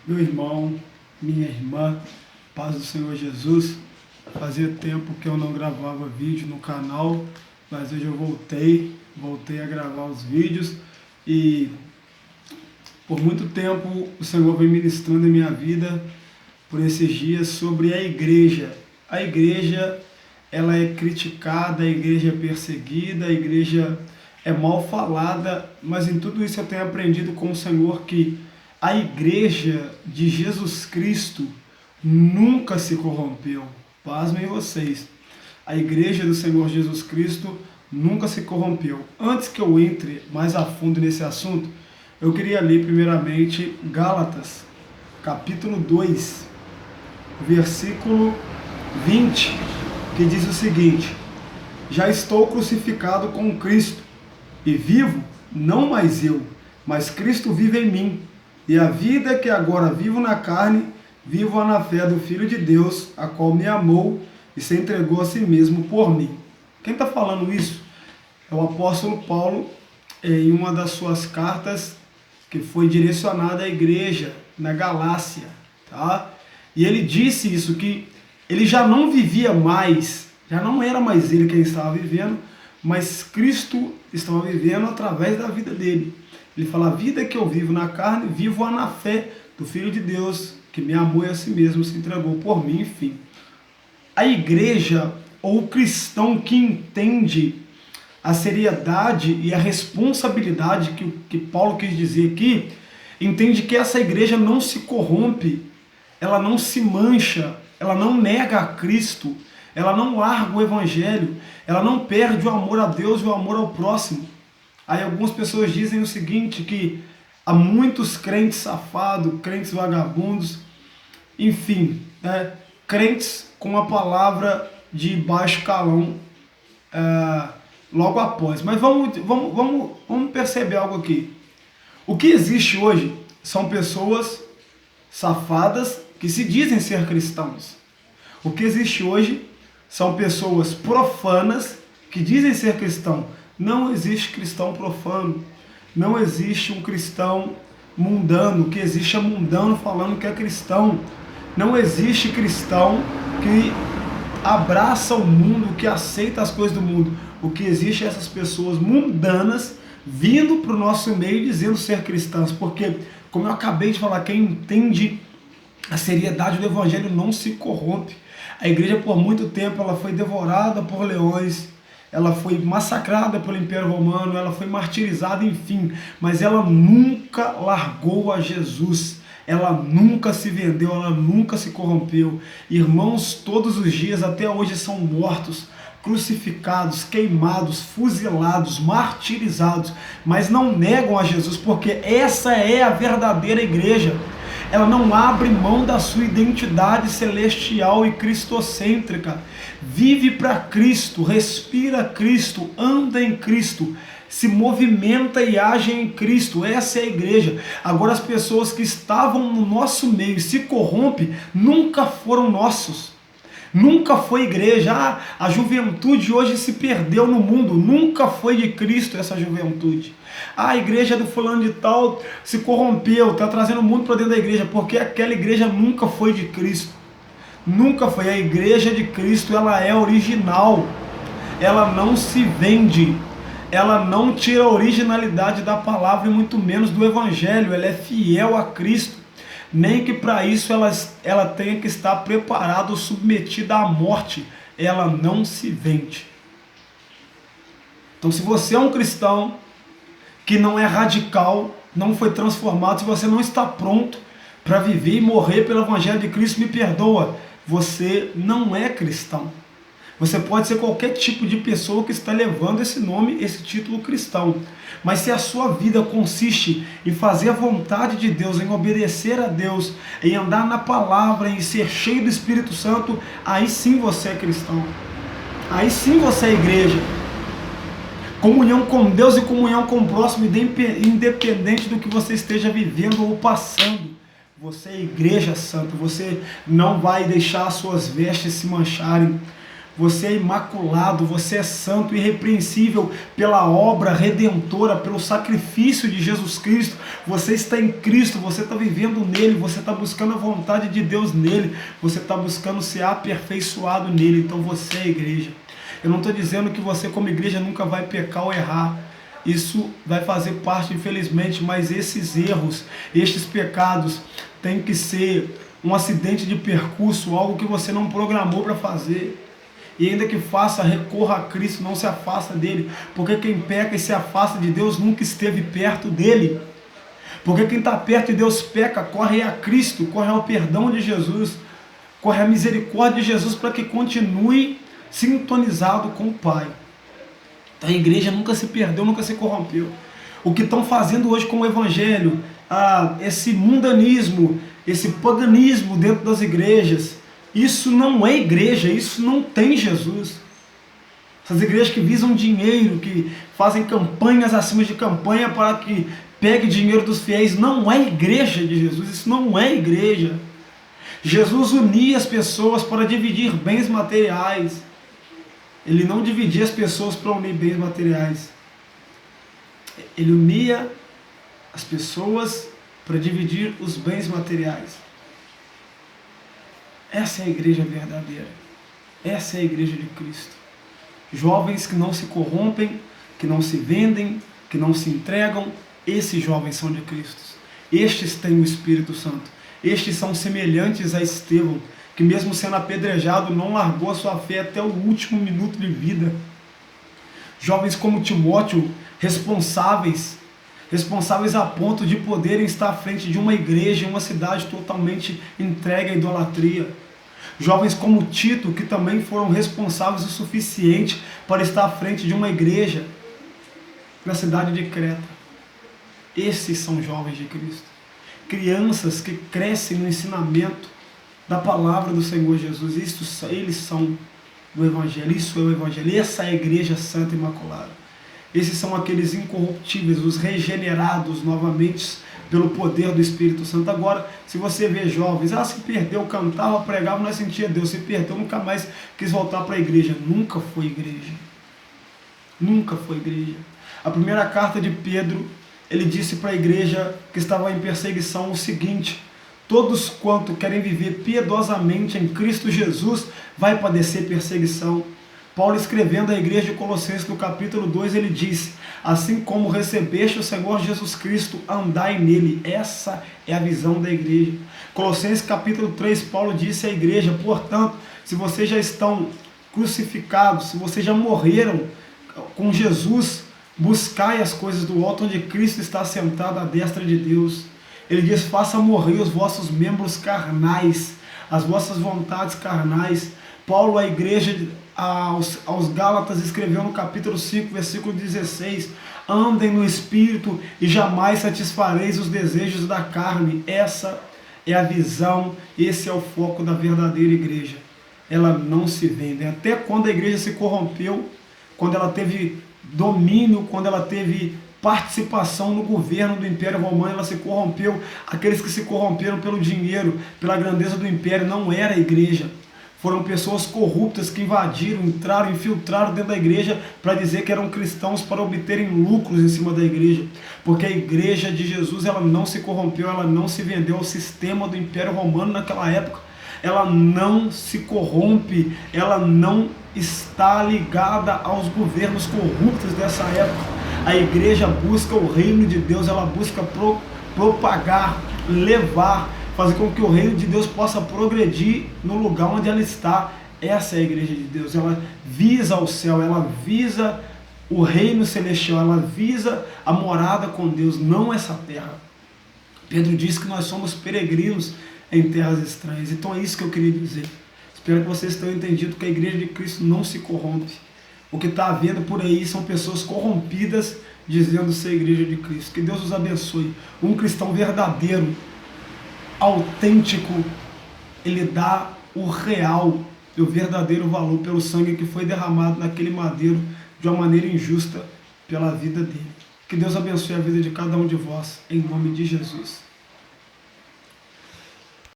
Meu irmão, minha irmã, paz do Senhor Jesus. Fazia tempo que eu não gravava vídeo no canal, mas hoje eu voltei a gravar os vídeos e por muito tempo o Senhor vem ministrando em minha vida por esses dias sobre a igreja. A igreja, ela é criticada, a igreja é perseguida, a igreja é mal falada, mas em tudo isso eu tenho aprendido com o Senhor que a igreja de Jesus Cristo nunca se corrompeu. Pasmem vocês. A igreja do Senhor Jesus Cristo nunca se corrompeu. Antes que eu entre mais a fundo nesse assunto, eu queria ler primeiramente Gálatas, capítulo 2, versículo 20, que diz o seguinte: já estou crucificado com Cristo, e vivo, não mais eu, mas Cristo vive em mim. E a vida que agora vivo na carne, vivo-a na fé do Filho de Deus, a qual me amou e se entregou a si mesmo por mim. Quem está falando isso é o apóstolo Paulo, em uma das suas cartas que foi direcionada à igreja na Galácia. Tá? E ele disse isso, que ele já não vivia mais, já não era mais ele quem estava vivendo, mas Cristo estava vivendo através da vida dele. Ele fala: a vida que eu vivo na carne, vivo-a na fé do Filho de Deus, que me amou e a si mesmo se entregou por mim, enfim. A igreja, ou o cristão que entende a seriedade e a responsabilidade que Paulo quis dizer aqui, entende que essa igreja não se corrompe, ela não se mancha, ela não nega a Cristo, ela não larga o evangelho, ela não perde o amor a Deus e o amor ao próximo. Aí algumas pessoas dizem o seguinte, que há muitos crentes safados, crentes vagabundos, enfim, crentes com a palavra de baixo calão logo após. Mas vamos perceber algo aqui. O que existe hoje são pessoas safadas que se dizem ser cristãos. O que existe hoje são pessoas profanas que dizem ser cristão. Não existe cristão profano, não existe um cristão mundano. O que existe é mundano falando que é cristão. Não existe cristão que abraça o mundo, que aceita as coisas do mundo. O que existe é essas pessoas mundanas vindo para o nosso meio dizendo ser cristãs, porque, como eu acabei de falar, quem entende a seriedade do evangelho não se corrompe. A igreja por muito tempo ela foi devorada por leões, ela foi massacrada pelo Império Romano, ela foi martirizada, enfim, mas ela nunca largou a Jesus, ela nunca se vendeu, ela nunca se corrompeu. Irmãos, todos os dias até hoje são mortos, crucificados, queimados, fuzilados, martirizados, mas não negam a Jesus, porque essa é a verdadeira igreja. Ela não abre mão da sua identidade celestial e cristocêntrica. Vive para Cristo, respira Cristo, anda em Cristo, se movimenta e age em Cristo. Essa é a igreja. Agora, as pessoas que estavam no nosso meio e se corrompem nunca foram nossos. Nunca foi igreja. A juventude hoje se perdeu no mundo. Nunca foi de Cristo essa juventude. A igreja do fulano de tal se corrompeu, está trazendo o mundo para dentro da igreja, porque aquela igreja nunca foi de Cristo. Nunca foi. A igreja de Cristo, ela é original. Ela não se vende. Ela não tira a originalidade da palavra e muito menos do evangelho. Ela é fiel a Cristo. Nem que para isso ela tenha que estar preparada ou submetida à morte. Ela não se vende. Então, se você é um cristão que não é radical, não foi transformado, se você não está pronto para viver e morrer pelo evangelho de Cristo, me perdoa, você não é cristão. Você pode ser qualquer tipo de pessoa que está levando esse nome, esse título cristão. Mas se a sua vida consiste em fazer a vontade de Deus, em obedecer a Deus, em andar na palavra, em ser cheio do Espírito Santo, aí sim você é cristão. Aí sim você é igreja. Comunhão com Deus e comunhão com o próximo, independente do que você esteja vivendo ou passando. Você é igreja santa, você não vai deixar as suas vestes se mancharem. Você é imaculado, você é santo, irrepreensível pela obra redentora, pelo sacrifício de Jesus Cristo. Você está em Cristo, você está vivendo nele, você está buscando a vontade de Deus nele, você está buscando ser aperfeiçoado nele. Então você é igreja. Eu não estou dizendo que você como igreja nunca vai pecar ou errar. Isso vai fazer parte, infelizmente, mas esses erros, estes pecados têm que ser um acidente de percurso, algo que você não programou para fazer. E ainda que faça, recorra a Cristo, não se afasta dele. Porque quem peca e se afasta de Deus nunca esteve perto dele. Porque quem está perto de Deus peca, corre a Cristo, corre ao perdão de Jesus, corre à misericórdia de Jesus para que continue sintonizado com o Pai. Então a igreja nunca se perdeu, nunca se corrompeu. O que estão fazendo hoje com o Evangelho, esse mundanismo, esse paganismo dentro das igrejas, isso não é igreja, isso não tem Jesus. Essas igrejas que visam dinheiro, que fazem campanhas acima de campanha para que pegue dinheiro dos fiéis, não é igreja de Jesus, isso não é igreja. Jesus unia as pessoas para dividir bens materiais. Ele não dividia as pessoas para unir bens materiais. Ele unia as pessoas para dividir os bens materiais. Essa é a igreja verdadeira. Essa é a igreja de Cristo. Jovens que não se corrompem, que não se vendem, que não se entregam, esses jovens são de Cristo. Estes têm o Espírito Santo. Estes são semelhantes a Estevão, que mesmo sendo apedrejado, não largou a sua fé até o último minuto de vida. Jovens como Timóteo, responsáveis a ponto de poderem estar à frente de uma igreja, em uma cidade totalmente entregue à idolatria. Jovens como Tito, que também foram responsáveis o suficiente para estar à frente de uma igreja na cidade de Creta. Esses são jovens de Cristo. Crianças que crescem no ensinamento da palavra do Senhor Jesus. Eles são do Evangelho. Isso é o Evangelho. Essa é a igreja santa e imaculada. Esses são aqueles incorruptíveis, os regenerados novamente pelo poder do Espírito Santo. Agora, se você vê jovens, se perdeu, cantava, pregava, não sentia Deus, se perdeu, nunca mais quis voltar para a igreja. Nunca foi igreja. Nunca foi igreja. A primeira carta de Pedro, ele disse para a igreja que estava em perseguição o seguinte: todos quanto querem viver piedosamente em Cristo Jesus vai padecer perseguição. Paulo, escrevendo à igreja de Colossenses, no capítulo 2, ele disse: assim como recebeste o Senhor Jesus Cristo, andai nele. Essa é a visão da igreja. Colossenses capítulo 3, Paulo disse à igreja: portanto, se vocês já estão crucificados, se vocês já morreram com Jesus, buscai as coisas do alto, onde Cristo está sentado à destra de Deus. Ele diz: faça morrer os vossos membros carnais, as vossas vontades carnais. Paulo, à igreja, aos Gálatas, escreveu no capítulo 5, versículo 16: andem no Espírito e jamais satisfareis os desejos da carne. Essa é a visão, esse é o foco da verdadeira igreja. Ela não se vende. Até quando a igreja se corrompeu, quando ela teve domínio, quando ela teve participação no governo do Império Romano, ela se corrompeu. Aqueles que se corromperam pelo dinheiro, pela grandeza do Império, não era a igreja. Foram pessoas corruptas que invadiram, entraram, infiltraram dentro da igreja para dizer que eram cristãos, para obterem lucros em cima da igreja. Porque a igreja de Jesus, ela não se corrompeu, ela não se vendeu ao sistema do Império Romano naquela época. Ela não se corrompe, ela não está ligada aos governos corruptos dessa época. A igreja busca o reino de Deus, ela busca propagar, levar, fazer com que o reino de Deus possa progredir no lugar onde ela está. Essa é a igreja de Deus. Ela visa o céu, ela visa o reino celestial, ela visa a morada com Deus, não essa terra. Pedro diz que nós somos peregrinos em terras estranhas. Então é isso que eu queria dizer. Espero que vocês tenham entendido que a igreja de Cristo não se corrompe. O que está havendo por aí são pessoas corrompidas dizendo ser igreja de Cristo. Que Deus os abençoe. Um cristão verdadeiro, autêntico, ele dá o real e o verdadeiro valor pelo sangue que foi derramado naquele madeiro de uma maneira injusta pela vida dele. Que Deus abençoe a vida de cada um de vós, em nome de Jesus.